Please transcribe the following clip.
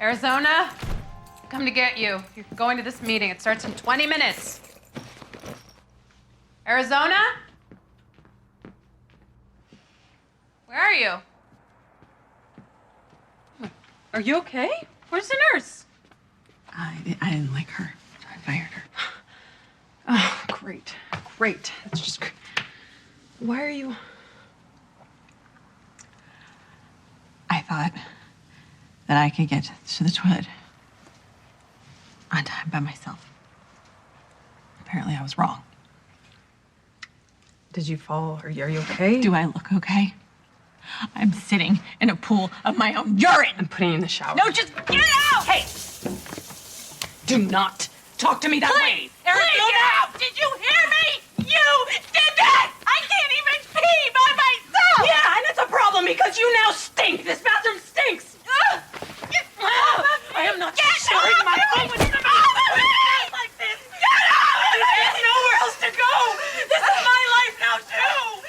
Arizona, come to get you. You're going to this meeting. It starts in 20 minutes. Arizona? Where are you? Are you okay? Where's the nurse? I didn't like her, so I fired her. Oh, great. Great. That's just great. Why are you... I thought that I could get to the toilet on time by myself. Apparently I was wrong. Did you fall? Are you okay? Do I look okay? I'm sitting in a pool of my own urine. I'm putting you in the shower. No, just get out! Hey! Do not talk to me that way! Arizona! Get out! Did you hear me? You did that! I can't even pee by myself! Yeah, and it's a problem because you now stink! This bathroom stinks! I am not sharing my home with somebody like this! Get out! There's nowhere else to go! This is my life now, too!